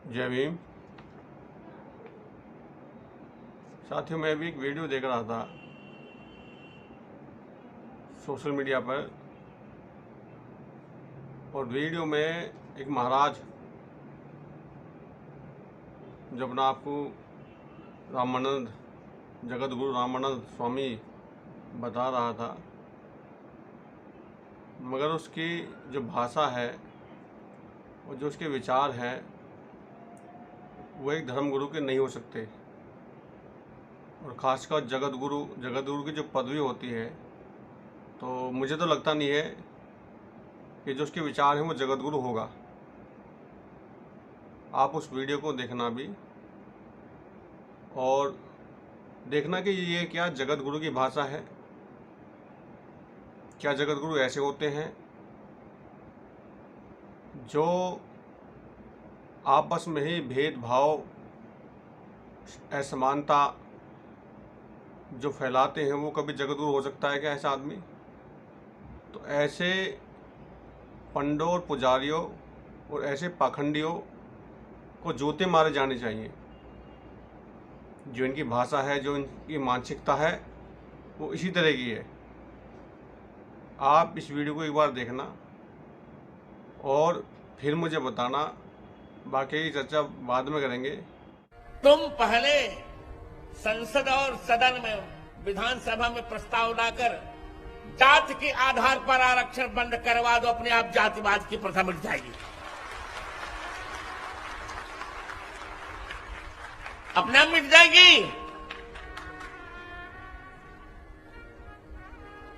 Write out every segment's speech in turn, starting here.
जय भीम। साथियों, मैं भी एक वीडियो देख रहा था सोशल मीडिया पर, और वीडियो में एक महाराज जो अपना आपको रामानंद जगत गुरु रामानंद स्वामी बता रहा था, मगर उसकी जो भाषा है और जो उसके विचार हैं वो एक धर्मगुरु के नहीं हो सकते। और ख़ासकर जगत गुरु की जो पदवी होती है, तो मुझे तो लगता नहीं है कि जो उसके विचार हैं वो जगत गुरु होगा। आप उस वीडियो को देखना भी और देखना कि ये क्या जगत गुरु की भाषा है। क्या जगत गुरु ऐसे होते हैं जो आपस में ही भेदभाव, असमानता जो फैलाते हैं, वो कभी जगत गुरु हो सकता है क्या ऐसा आदमी? तो ऐसे पंडों और पुजारियों और ऐसे पाखंडियों को जूते मारे जाने चाहिए। जो इनकी भाषा है, जो इनकी मानसिकता है, वो इसी तरह की है। आप इस वीडियो को एक बार देखना और फिर मुझे बताना, बाकी की चर्चा बाद में करेंगे। तुम पहले संसद और सदन में, विधानसभा में प्रस्ताव लाकर जाति के आधार पर आरक्षण बंद करवा दो, अपने आप जातिवाद की प्रथा मिट जाएगी। अपने आप मिट जाएगी।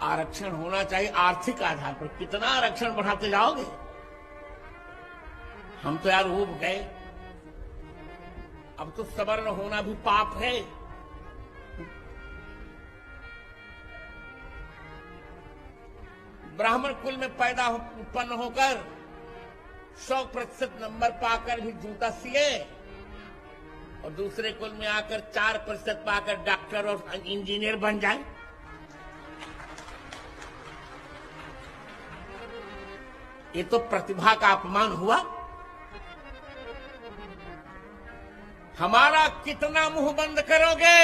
आरक्षण होना चाहिए आर्थिक आधार पर। कितना आरक्षण बढ़ाते जाओगे? हम तो यार ऊब गए। अब तो सवर्ण होना भी पाप है। ब्राह्मण कुल में पैदा उत्पन्न होकर 100% नंबर पाकर भी जूता सिए, और दूसरे कुल में आकर 4% पाकर डॉक्टर और इंजीनियर बन जाए। ये तो प्रतिभा का अपमान हुआ। हमारा कितना मुंह बंद करोगे?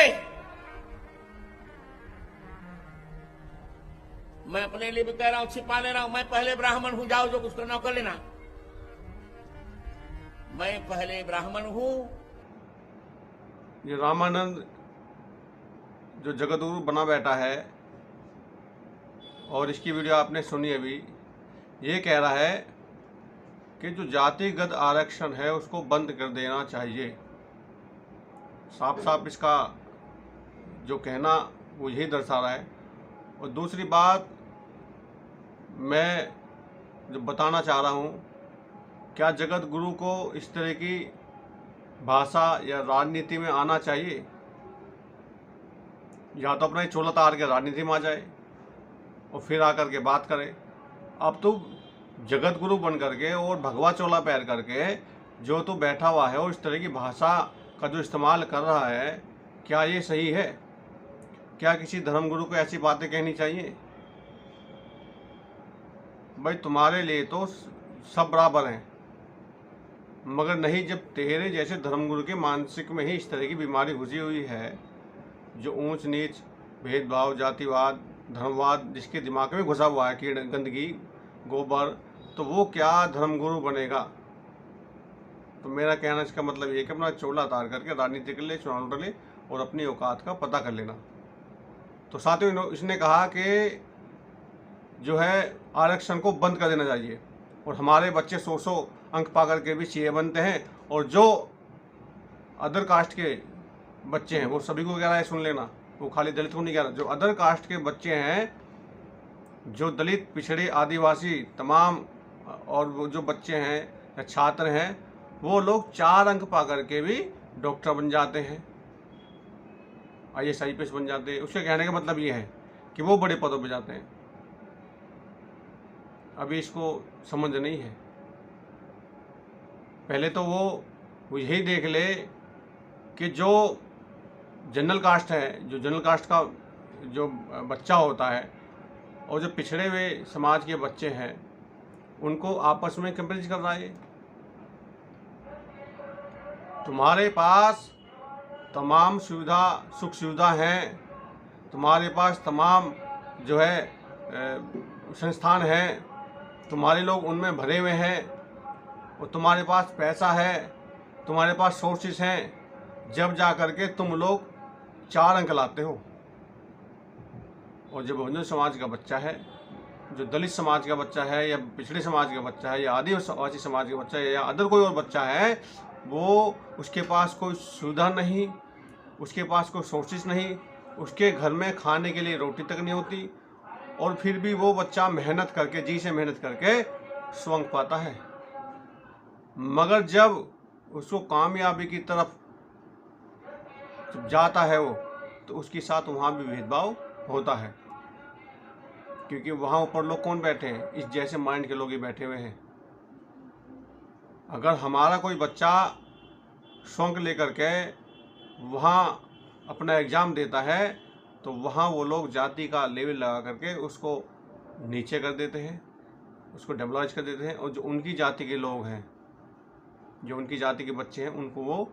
मैं अपने लिए भी कह रहा हूं, छिपा ले रहा हूं। मैं पहले ब्राह्मण हूं, जाओ जो कुछ करना कर लेना। मैं पहले ब्राह्मण हूं। ये रामानंद जो जगत गुरु बना बैठा है, और इसकी वीडियो आपने सुनी अभी, ये कह रहा है कि जो जातिगत आरक्षण है उसको बंद कर देना चाहिए। साफ साफ इसका जो कहना वो यही दर्शा रहा है। और दूसरी बात मैं जो बताना चाह रहा हूँ, क्या जगत गुरु को इस तरह की भाषा या राजनीति में आना चाहिए? या तो अपना चोला तार के राजनीति में आ जाए और फिर आकर के बात करे। अब तो जगत गुरु बन करके और भगवा चोला पहन करके जो तो बैठा हुआ है और इस तरह की भाषा का जो इस्तेमाल कर रहा है, क्या ये सही है? क्या किसी धर्मगुरु को ऐसी बातें कहनी चाहिए? भाई, तुम्हारे लिए तो सब बराबर हैं, मगर नहीं, जब तेरे जैसे धर्मगुरु के मानसिक में ही इस तरह की बीमारी घुसी हुई है, जो ऊंच नीच, भेदभाव, जातिवाद, धर्मवाद जिसके दिमाग में घुसा हुआ है, कीड़, गंदगी, गोबर, तो वो क्या धर्मगुरु बनेगा? तो मेरा कहना इसका मतलब ये कि अपना चोला तार करके राजनीति कर ले, चुनाव लड़ ले और अपनी औकात का पता कर लेना। तो साथियों, इसने कहा कि जो है आरक्षण को बंद कर देना चाहिए, और हमारे बच्चे 100 अंक पा करके भी सीए बनते हैं, और जो अदर कास्ट के बच्चे हैं वो सभी को कह रहा है, सुन लेना, वो खाली दलित को नहीं कह रहा, जो अदर कास्ट के बच्चे हैं, जो दलित, पिछड़े, आदिवासी, तमाम, और वो जो बच्चे हैं या छात्र हैं, वो लोग 4 अंक पा करके भी डॉक्टर बन जाते हैं, IAS IPS बन जाते हैं। उसके कहने का मतलब ये है कि वो बड़े पदों पे जाते हैं। अभी इसको समझ नहीं है। पहले तो वो यही देख ले कि जो जनरल कास्ट है, जो जनरल कास्ट का जो बच्चा होता है, और जो पिछड़े हुए समाज के बच्चे हैं, उनको आपस में कंपेरिजन कर रहा है। तुम्हारे पास तमाम सुख सुविधा हैं, तुम्हारे पास तमाम जो है संस्थान हैं, तुम्हारे लोग उनमें भरे हुए हैं, और तुम्हारे पास पैसा है, तुम्हारे पास सोर्सेस हैं, जब जा कर के तुम लोग 4 अंक लाते हो। और जो बहुजन समाज का बच्चा है, जो दलित समाज का बच्चा है, या पिछड़े समाज का बच्चा है, या आदिवासी समाज का बच्चा है, या अदर कोई और बच्चा है, वो उसके पास कोई सुविधा नहीं, उसके पास कोई सोर्सेस नहीं, उसके घर में खाने के लिए रोटी तक नहीं होती, और फिर भी वो बच्चा मेहनत करके, जी से मेहनत करके स्वंग पाता है। मगर जब उसको कामयाबी की तरफ जब जाता है वो, तो उसके साथ वहाँ भी भेदभाव होता है, क्योंकि वहाँ ऊपर लोग कौन बैठे हैं? इस जैसे माइंड के लोग ही बैठे हुए हैं। अगर हमारा कोई बच्चा स्वंग लेकर के वहाँ अपना एग्ज़ाम देता है, तो वहाँ वो लोग जाति का लेवल लगा करके उसको नीचे कर देते हैं, उसको डेमोलाइज कर देते हैं, और जो उनकी जाति के लोग हैं, जो उनकी जाति के बच्चे हैं, उनको वो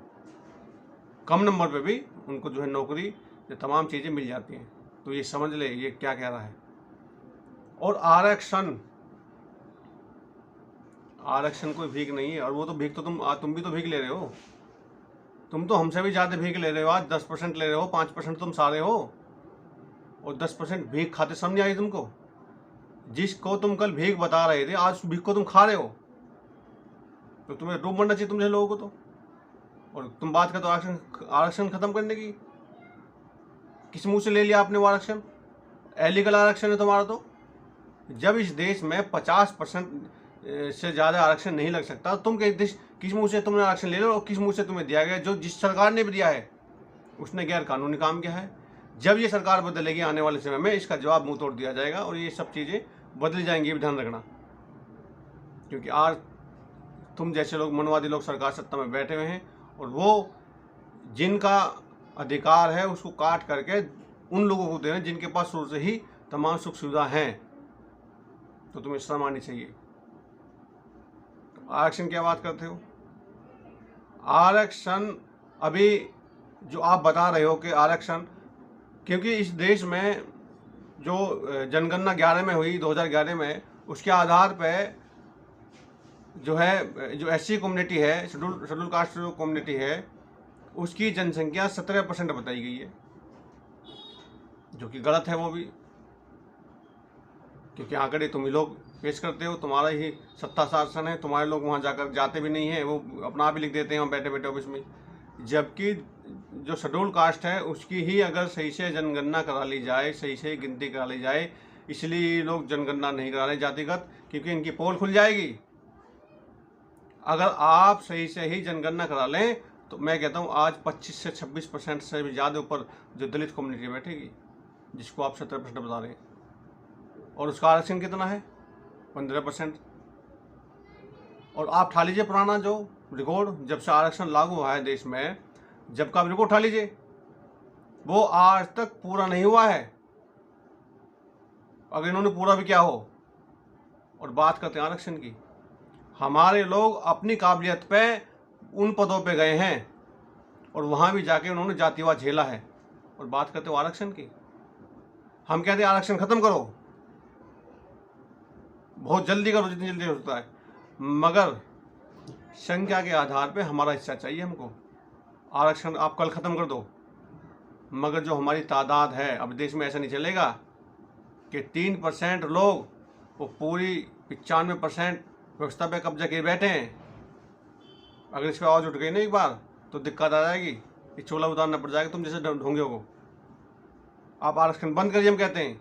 कम नंबर पे भी उनको जो है नौकरी, ये तमाम चीज़ें मिल जाती हैं। तो ये समझ ले ये क्या कह रहा है। और आरक्षण कोई भीख नहीं है, और वो तो भीख तो तुम भी तो भीख ले रहे हो। तुम तो हमसे भी ज़्यादा भीख ले रहे हो। आज 10% ले रहे हो, 5% तुम सारे हो, और 10% भीख खाते समझ नहीं आई तुमको? जिसको तुम कल भीख बता रहे थे, आज भीख को तुम खा रहे हो, तो तुम्हें डूब मरना चाहिए तुम जैसे लोगों को तो। और तुम बात करते हो आरक्षण खत्म करने की। किस मुंह से ले लिया आपने वो आरक्षण? एलीगल आरक्षण है तुम्हारा। तो जब इस देश में 50% से ज़्यादा आरक्षण नहीं लग सकता, तुम किस मुंह से तुमने आरक्षण ले लो, और किस मुंह से तुम्हें दिया गया? जो जिस सरकार ने भी दिया है उसने गैर कानूनी काम किया है। जब ये सरकार बदलेगी आने वाले समय में, इसका जवाब मुंह तोड़ दिया जाएगा, और ये सब चीज़ें बदली जाएंगी, ये भी ध्यान रखना। क्योंकि आज तुम जैसे लोग, मनवादी लोग सरकार सत्ता में बैठे हुए हैं, और वो जिनका अधिकार है उसको काट करके उन लोगों को दे रहे हैं जिनके पास शुरू से ही तमाम सुख सुविधा हैं। तो तुम्हें शर्म आनी चाहिए। आरक्षण क्या बात करते हो? आरक्षण अभी जो आप बता रहे हो कि आरक्षण, क्योंकि इस देश में जो जनगणना 11 में हुई, 2011 में, उसके आधार पे जो है, जो एससी कम्युनिटी है, शेड्यूल कास्ट कम्युनिटी है, उसकी जनसंख्या 17% बताई गई है, जो कि गलत है वो भी। क्योंकि आंकड़े तुम ही लोग पेश करते हो, तुम्हारा ही सत्ता शासन है, तुम्हारे लोग वहाँ जाकर जाते भी नहीं हैं, वो अपना आप ही लिख देते हैं वहाँ बैठे बैठे ऑफिस में। जबकि जो शेड्यूल कास्ट है उसकी ही अगर सही से जनगणना करा ली जाए, सही से गिनती करा ली जाए, इसलिए लोग जनगणना नहीं करा रहे जातिगत, क्योंकि इनकी पोल खुल जाएगी। अगर आप सही से ही जनगणना करा लें, तो मैं कहता हूँ आज 25 से 26% से भी ज़्यादा ऊपर जो दलित कम्युनिटी बैठेगी, जिसको आप 17% बता रहे हैं। और उसका आरक्षण कितना है? 15%। और आप उठा लीजिए पुराना जो रिकॉर्ड, जब से आरक्षण लागू हुआ है देश में, जब का रिकॉर्ड उठा लीजिए, वो आज तक पूरा नहीं हुआ है। अगर इन्होंने पूरा भी किया हो। और बात करते हैं आरक्षण की, हमारे लोग अपनी काबिलियत पे उन पदों पे गए हैं, और वहाँ भी जाके उन्होंने जातिवाद झेला है। और बात करते हो आरक्षण की, हम कहते हैं आरक्षण खत्म करो, बहुत जल्दी करो, जितनी जल्दी हो सकता है, मगर संख्या के आधार पे हमारा हिस्सा चाहिए हमको। आरक्षण आप कल ख़त्म कर दो, मगर जो हमारी तादाद है, अब देश में ऐसा नहीं चलेगा कि 3% लोग वो पूरी 95% व्यवस्था पे कब्जा किए बैठे हैं। अगर इस पर आवाज़ उठ गई ना एक बार, तो दिक्कत आ जाएगी, ये चोला उतारना पड़ जाएगा तुम जैसे ढोंगे को। आप आरक्षण बंद करिए हम कहते हैं,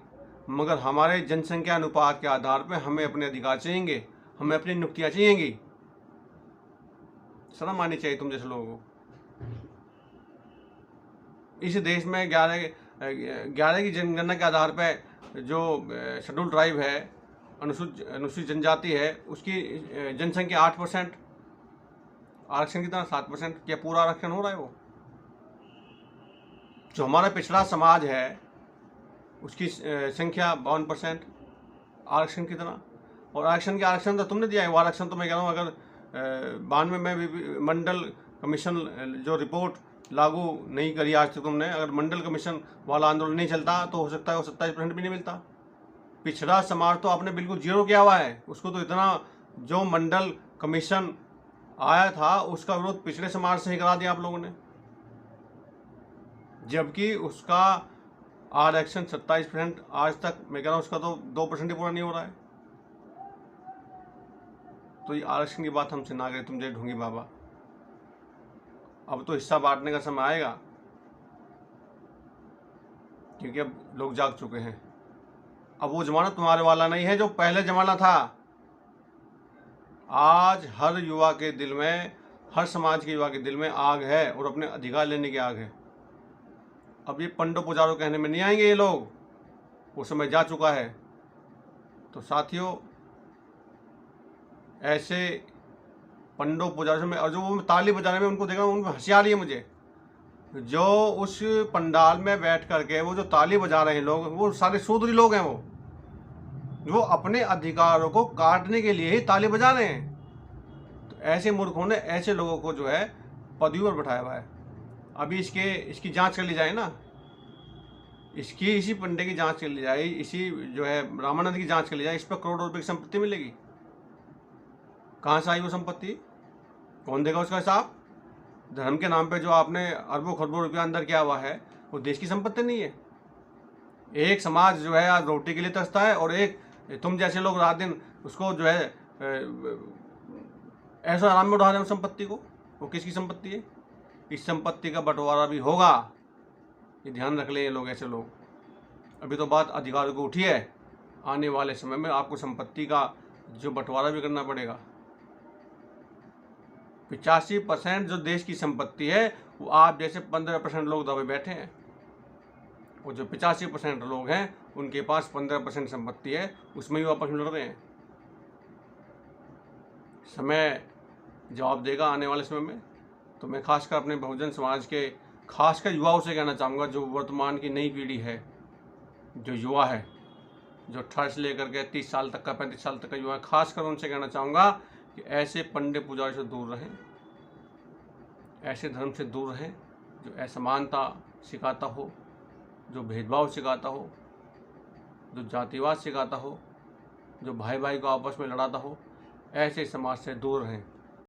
मगर हमारे जनसंख्या अनुपात के आधार पर हमें अपने अधिकार चाहिए, हमें अपनी नियुक्तियाँ चाहिएंगी। शर्म आनी चाहिए तुम जैसे लोगों को। इस देश में 11 की जनगणना के आधार पर जो शेड्यूल ट्राइब है, अनुसूचित जनजाति है, उसकी जनसंख्या 8%, आरक्षण कितना? 7%। क्या पूरा आरक्षण हो रहा है? वो जो हमारा पिछड़ा समाज है उसकी संख्या 52%, आरक्षण कितना? और आरक्षण तो तुमने दिया है, वो आरक्षण तो मैं कह रहा हूँ, अगर 92 में भी मंडल कमीशन जो रिपोर्ट लागू नहीं करी आज तक तुमने, अगर मंडल कमीशन वाला आंदोलन नहीं चलता तो हो सकता है वो 27% भी नहीं मिलता। पिछड़ा समाज तो आपने बिल्कुल जीरो किया हुआ है, उसको तो इतना जो मंडल कमीशन आया था उसका विरोध पिछड़े समाज से ही करा दिया आप लोगों ने, जबकि उसका आरक्षण 27% आज तक मैं कह रहा हूँ उसका तो 2% ही पूरा नहीं हो रहा है। तो ये आरक्षण की बात हमसे ना करें तुम जय ढोंगी बाबा। अब तो हिस्सा बांटने का समय आएगा, क्योंकि अब लोग जाग चुके हैं। अब वो जमाना तुम्हारे वाला नहीं है जो पहले जमाना था। आज हर युवा के दिल में, हर समाज के युवा के दिल में आग है और अपने अधिकार लेने की आग है। अब ये पंडो पुजारों कहने में नहीं आएंगे ये लोग, वो समय जा चुका है। तो साथियों, ऐसे पंडो पुजारों में, और जो वो ताली बजाने में उनको देख रहा हूँ, उनको हंसी आ रही है मुझे। जो उस पंडाल में बैठ करके वो जो ताली बजा रहे हैं लोग, वो सारे शूद्री लोग हैं। वो अपने अधिकारों को काटने के लिए ही ताली बजा रहे हैं। तो ऐसे मूर्खों ने ऐसे लोगों को जो है पदवी पर बैठाया हुआ है। अभी इसकी जांच कर ली जाए ना, इसी पंडे की जांच कर ली जाए, इसी जो है रामानंद की जांच कर ली जाए, इस पर करोड़ों रुपए की संपत्ति मिलेगी। कहाँ से आई वो संपत्ति, कौन देगा उसका हिसाब? धर्म के नाम पे जो आपने अरबों खरबों रुपया अंदर किया हुआ है वो देश की संपत्ति नहीं है। एक समाज जो है आज रोटी के लिए तरसता है और एक तुम जैसे लोग रात दिन उसको जो है ऐसा आराम में उठा रहे हो संपत्ति को। वो किसकी संपत्ति है? इस संपत्ति का बंटवारा भी होगा, ये ध्यान रख लें ये लोग, ऐसे लोग। अभी तो बात अधिकारों को उठी है, आने वाले समय में आपको संपत्ति का जो बंटवारा भी करना पड़ेगा। 85% जो देश की संपत्ति है वो आप जैसे 15% लोग दबे बैठे हैं। और जो 85% लोग हैं उनके पास 15% संपत्ति है, उसमें भी आपस में लड़ रहे हैं। समय जवाब देगा आने वाले समय में। तो मैं खासकर अपने बहुजन समाज के खासकर युवाओं से कहना चाहूँगा, जो वर्तमान की नई पीढ़ी है, जो युवा है, जो 18 से लेकर के 30 साल तक का, 35 साल तक का युवा है, खासकर उनसे कहना चाहूँगा कि ऐसे पंडे पुजारी से दूर रहें, ऐसे धर्म से दूर रहें जो असमानता सिखाता हो, जो भेदभाव सिखाता हो, जो जातिवाद सिखाता हो, जो भाई भाई को आपस में लड़ाता हो। ऐसे समाज से दूर रहें।